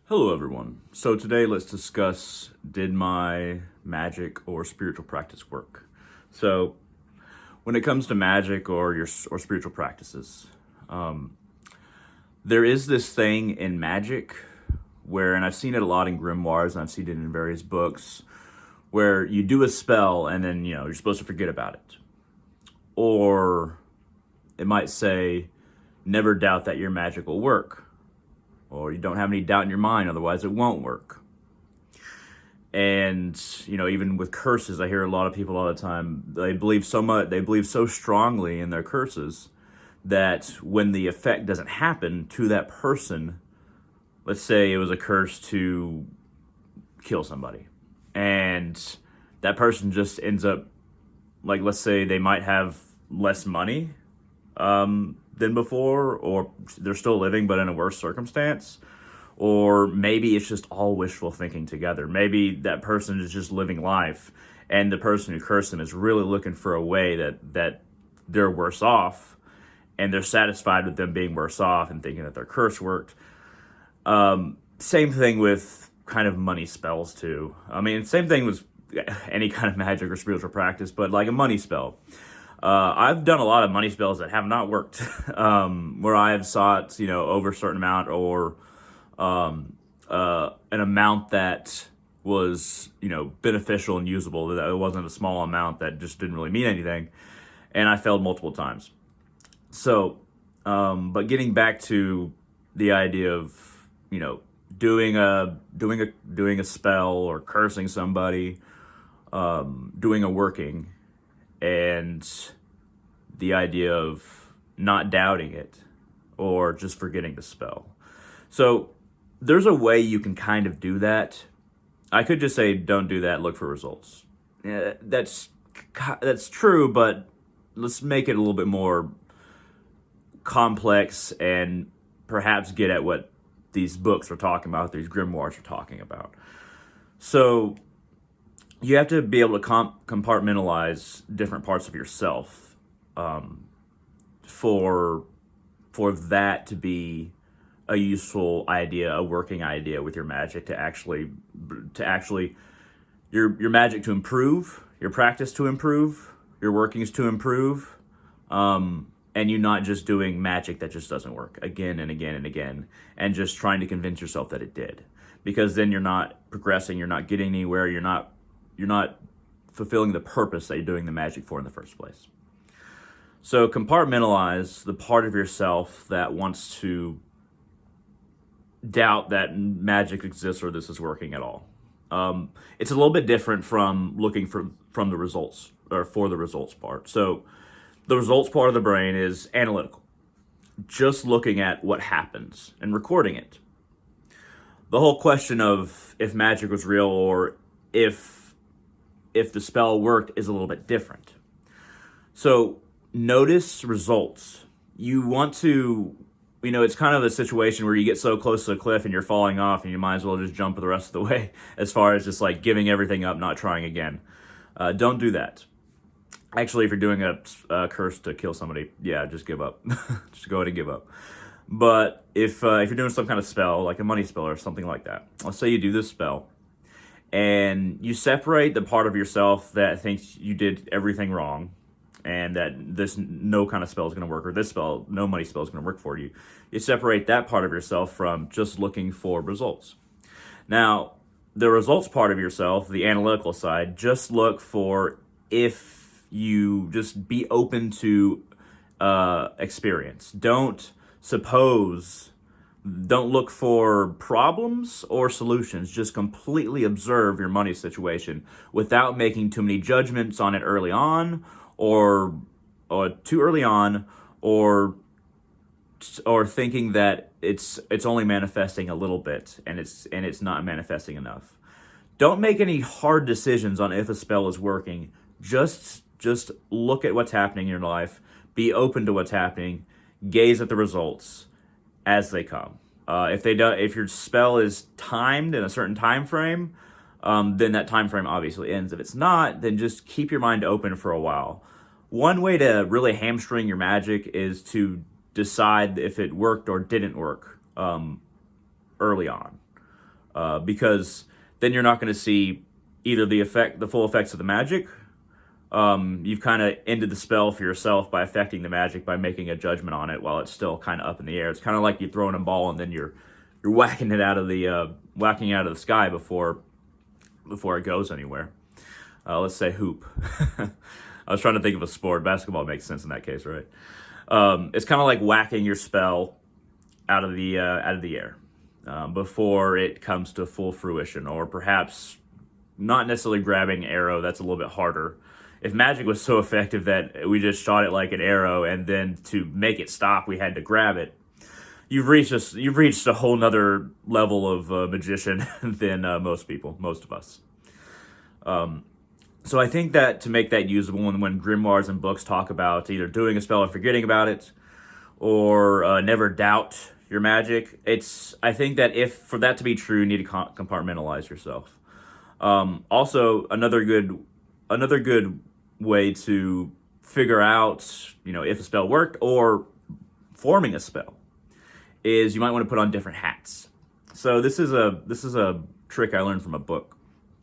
Hello everyone. So today let's discuss, did my magic or spiritual practice work? So when it comes to magic or spiritual practices, there is this thing in magic where, and I've seen it a lot in grimoires and I've seen it in various books, where you do a spell and then you're supposed to forget about it. Or it might say, never doubt that your magic will work. Or you don't have any doubt in your mind, otherwise it won't work. And, even with curses, I hear a lot of people all the time, they believe so strongly in their curses that when the effect doesn't happen to that person, let's say it was a curse to kill somebody, and that person just ends up, like, let's say they might have less money, than before, or they're still living but in a worse circumstance, or maybe it's just all wishful thinking together. Maybe that person is just living life and the person who cursed them is really looking for a way that they're worse off, and they're satisfied with them being worse off and thinking that their curse worked. Same thing with kind of money spells too. I mean, same thing with any kind of magic or spiritual practice, but like a money spell. I've done a lot of money spells that have not worked, where I have sought, over a certain amount, or an amount that was, beneficial and usable. That it wasn't a small amount that just didn't really mean anything, and I failed multiple times. So, but getting back to the idea of, doing a spell or cursing somebody, doing a working, and the idea of not doubting it or just forgetting the spell. So there's a way you can kind of do that. I could just say, don't do that, look for results. That's true, but let's make it a little bit more complex and perhaps get at what these books are talking about, these grimoires are talking about. So you have to be able to compartmentalize different parts of yourself, for that to be a useful idea, a working idea with your magic, to actually your magic to improve, your practice to improve, your workings to improve, and you're not just doing magic that just doesn't work again and again and again, and just trying to convince yourself that it did, because then you're not progressing, you're not getting anywhere, you're not fulfilling the purpose that you're doing the magic for in the first place. So compartmentalize the part of yourself that wants to doubt that magic exists or this is working at all. It's a little bit different from looking from the results, or for the results part. So the results part of the brain is analytical, just looking at what happens and recording it. The whole question of if magic was real or if the spell worked is a little bit different. So notice results. You want to, it's kind of a situation where you get so close to a cliff and you're falling off and you might as well just jump the rest of the way, as far as just like giving everything up, not trying again. Don't do that. Actually, if you're doing a curse to kill somebody, yeah, just give up. Just go ahead and give up. But if you're doing some kind of spell, like a money spell or something like that, let's say you do this spell, and you separate the part of yourself that thinks you did everything wrong, and that no kind of spell is going to work, or this spell, no money spell is going to work for you. You separate that part of yourself from just looking for results. Now, the results part of yourself, the analytical side, just look for, if you just be open to experience. Don't look for problems or solutions. Just completely observe your money situation without making too many judgments on it early on, or too early on, or thinking that it's only manifesting a little bit and it's not manifesting enough. Don't make any hard decisions on if a spell is working. Just look at what's happening in your life. Be open to what's happening. Gaze at the results as they come. If your spell is timed in a certain time frame, then that time frame obviously ends. If it's not, then just keep your mind open for a while. One way to really hamstring your magic is to decide if it worked or didn't work early on. because then you're not going to see either the full effects of the magic. You've kind of ended the spell for yourself by affecting the magic by making a judgment on it while it's still kind of up in the air. It's kind of like you throwing a ball and then you're whacking it out of the sky before it goes anywhere. Let's say hoop. I was trying to think of a sport. Basketball makes sense in that case, right? It's kind of like whacking your spell out of the air before it comes to full fruition, or perhaps not necessarily grabbing an arrow. That's a little bit harder. If magic was so effective that we just shot it like an arrow, and then to make it stop, we had to grab it, you've reached a whole nother level of magician than most of us. So I think that to make that usable, when grimoires and books talk about either doing a spell and forgetting about it, or never doubt your magic, I think that if for that to be true, you need to compartmentalize yourself. Also, another good way to figure out, if a spell worked or forming a spell is you might want to put on different hats. So this is a trick I learned from a book.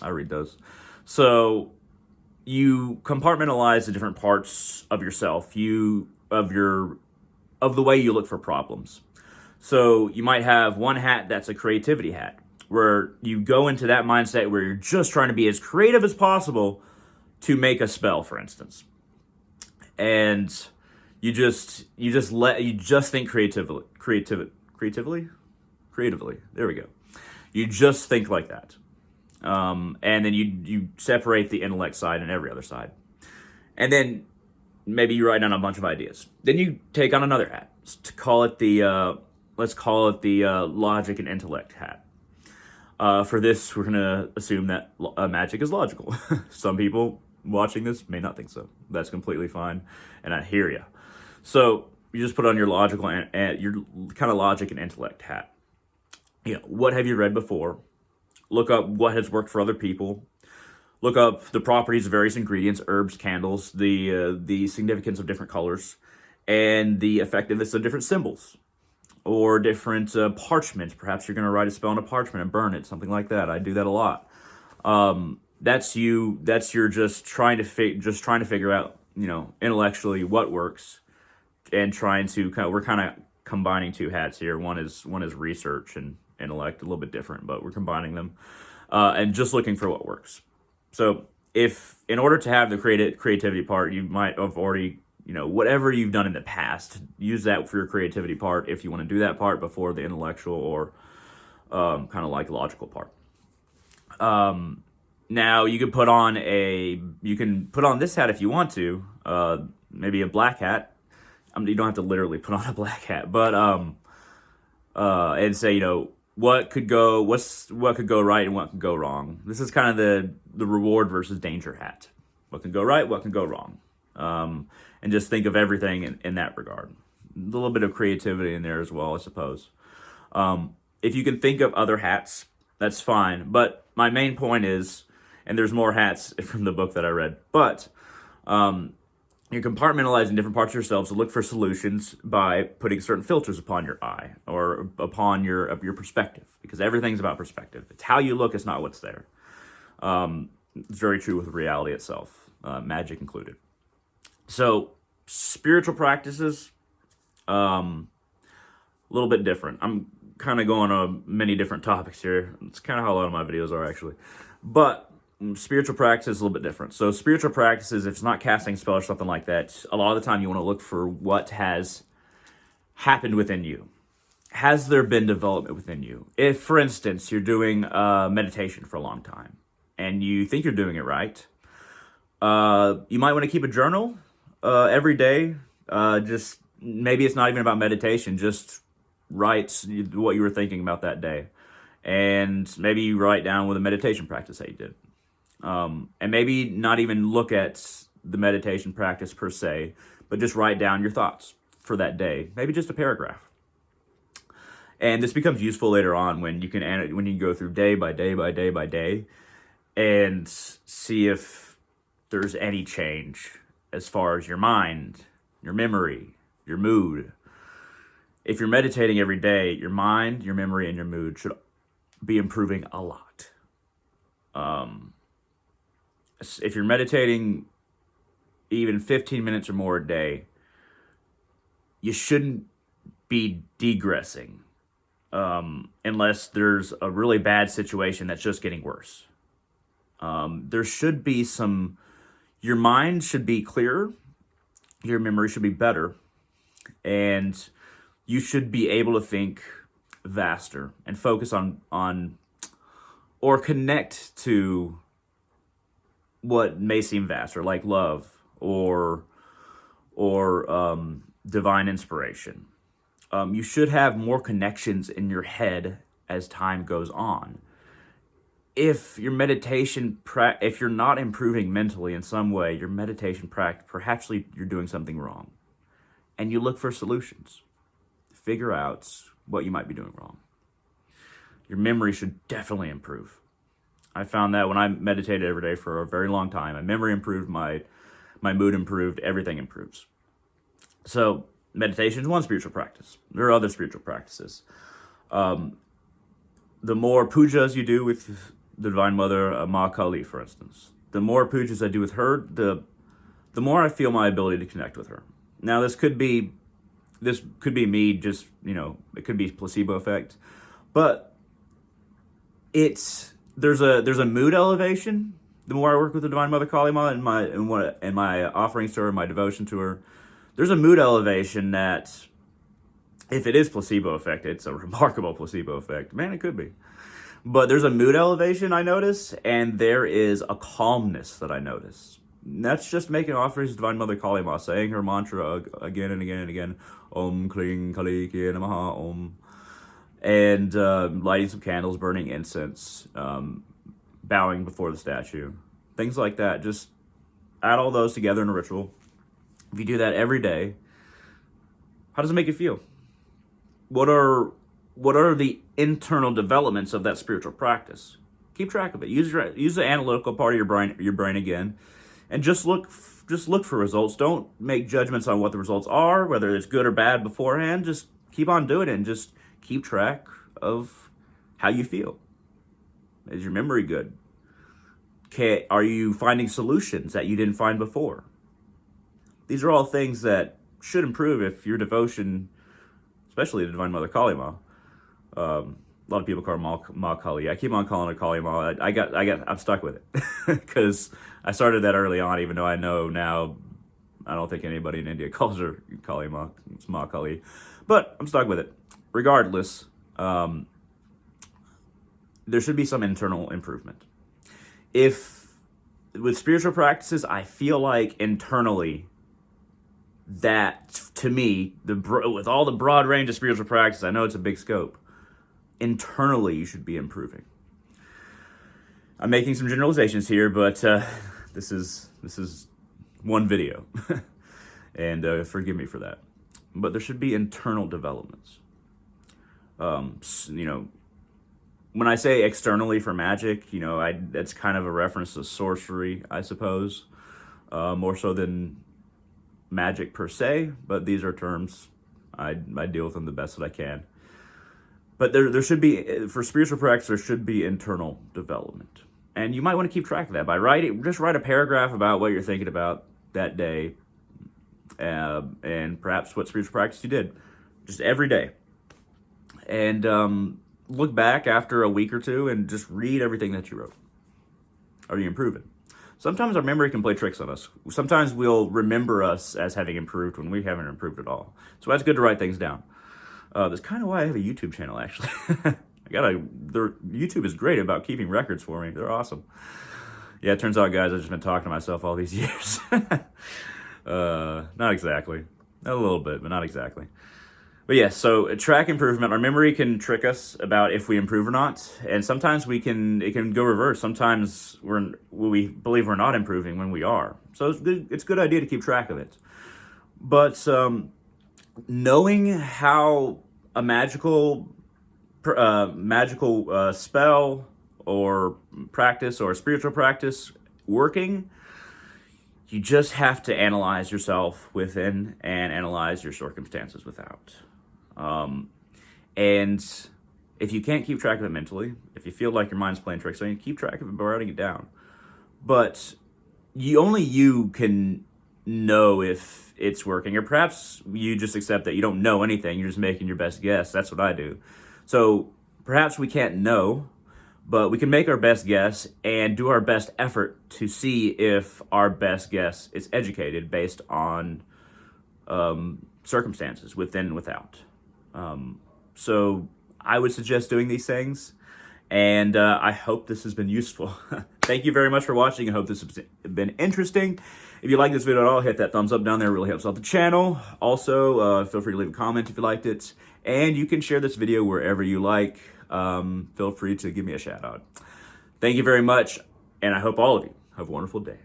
I read those. So you compartmentalize the different parts of yourself, of the way you look for problems. So you might have one hat that's a creativity hat, where you go into that mindset where you're just trying to be as creative as possible to make a spell, for instance. And you just think creatively. There we go. You just think like that. And then you separate the intellect side and every other side. And then maybe you write down a bunch of ideas. Then you take on another hat. Let's call it the logic and intellect hat. For this, we're going to assume that magic is logical. Some people watching this may not think so. That's completely fine, and I hear you. So you just put on your logical and your kind of logic and intellect hat. What have you read before? Look up what has worked for other people. Look up the properties of various ingredients, herbs, candles, the significance of different colors, and the effectiveness of different symbols or different parchment. Perhaps you're going to write a spell on a parchment and burn it, something like that. I do that a lot. That's you're just trying to figure out, intellectually what works, and we're kind of combining two hats here. One is research and intellect, a little bit different, but we're combining them, and just looking for what works. So if in order to have the creativity part, you might have already, whatever you've done in the past, use that for your creativity part if you want to do that part before the intellectual or kind of like logical part. Now you can put on this hat if you want to, maybe a black hat. You don't have to literally put on a black hat, but and say, what could go right and what could go wrong. This is kind of the reward versus danger hat. What can go right, what can go wrong, and just think of everything in that regard. A little bit of creativity in there as well, I suppose. If you can think of other hats, that's fine. But my main point is, and there's more hats from the book that I read, but you're compartmentalizing different parts of yourself, so look for solutions by putting certain filters upon your eye or upon your perspective, because everything's about perspective. It's how you look, it's not what's there. It's very true with reality itself, magic included. So spiritual practices, a little bit different. I'm kind of going on many different topics here. It's kind of how a lot of my videos are, actually. But spiritual practice is a little bit different. So spiritual practices, if it's not casting a spell or something like that, a lot of the time you want to look for what has happened within you. Has there been development within you? If, for instance, you're doing meditation for a long time and you think you're doing it right, you might want to keep a journal every day. Just maybe it's not even about meditation. Just write what you were thinking about that day. And maybe you write down with a meditation practice that you did. And maybe not even look at the meditation practice per se, but just write down your thoughts for that day. Maybe just a paragraph. And this becomes useful later on when you can go through day by day by day by day and see if there's any change as far as your mind, your memory, your mood. If you're meditating every day, your mind, your memory, and your mood should be improving a lot. If you're meditating even 15 minutes or more a day, you shouldn't be degressing, unless there's a really bad situation that's just getting worse. There should be your mind should be clearer, your memory should be better, and you should be able to think vaster and focus on or connect to what may seem vaster, like love or divine inspiration. You should have more connections in your head as time goes on. If your if you're not improving mentally in some way, your meditation practice, perhaps you're doing something wrong. And you look for solutions. Figure out what you might be doing wrong. Your memory should definitely improve. I found that when I meditated every day for a very long time, my memory improved, my mood improved, everything improves. So meditation is one spiritual practice. There are other spiritual practices. The more pujas you do with the Divine Mother, Ma Kali, for instance, the more pujas I do with her, the more I feel my ability to connect with her. Now, this could be me just, it could be placebo effect, but there's a mood elevation. The more I work with the Divine Mother Kali Ma and my offerings to her, my devotion to her, there's a mood elevation that, if it is placebo effect, it's a remarkable placebo effect. Man, it could be. But there's a mood elevation I notice, and there is a calmness that I notice. And that's just making offerings to Divine Mother Kali Ma, saying her mantra again and again and again, Om Kling Kali Ki Namaha Om, and lighting some candles, burning incense, bowing before the statue, things like that. Just add all those together in a ritual. If you do that every day, how does it make you feel? What are the internal developments of that spiritual practice? Keep track of it. Use the analytical part of your brain again, and just look for results. Don't make judgments on what the results are, whether it's good or bad beforehand. Just keep on doing it, and just keep track of how you feel. Is your memory good? Are you finding solutions that you didn't find before? These are all things that should improve if your devotion, especially the Divine Mother Kali Ma. A lot of people call her Ma Kali. I keep on calling her Kali Ma. I'm stuck with it because I started that early on, even though I know now I don't think anybody in India calls her Kali Ma. It's Ma Kali. But I'm stuck with it. Regardless, there should be some internal improvement. With spiritual practices, I feel like internally, that to me, with all the broad range of spiritual practice, I know it's a big scope. Internally, you should be improving. I'm making some generalizations here, but this is one video, and forgive me for that. But there should be internal developments. When I say externally for magic, that's kind of a reference to sorcery, I suppose, more so than magic per se, but these are terms I deal with them the best that I can. But there should be, for spiritual practice, there should be internal development. And you might want to keep track of that by just write a paragraph about what you're thinking about that day, and perhaps what spiritual practice you did, just every day. And look back after a week or two and just read everything that you wrote. Are you improving? Sometimes our memory can play tricks on us. Sometimes we'll remember us as having improved when we haven't improved at all. So that's good to write things down. That's kind of why I have a YouTube channel, actually. YouTube is great about keeping records for me. They're awesome. Yeah, it turns out, guys, I've just been talking to myself all these years. Not exactly. A little bit, but not exactly. But yeah, so track improvement. Our memory can trick us about if we improve or not, and sometimes it can go reverse. Sometimes we believe we're not improving when we are. So it's a good idea to keep track of it. But knowing how a magical spell or practice or spiritual practice working, you just have to analyze yourself within and analyze your circumstances without. And If you can't keep track of it mentally, if you feel like your mind's playing tricks on you, keep track of it by writing it down. But only you can know if it's working, or perhaps you just accept that you don't know anything. You're just making your best guess. That's what I do. So perhaps we can't know, but we can make our best guess and do our best effort to see if our best guess is educated based on circumstances within and without. So I would suggest doing these things, and I hope this has been useful. Thank you very much for watching. I hope this has been interesting. If you like this video at all, hit that thumbs up down there. It really helps out the channel. Also, feel free to leave a comment if you liked it. And you can share this video wherever you like. Feel free to give me a shout out. Thank you very much, and I hope all of you have a wonderful day.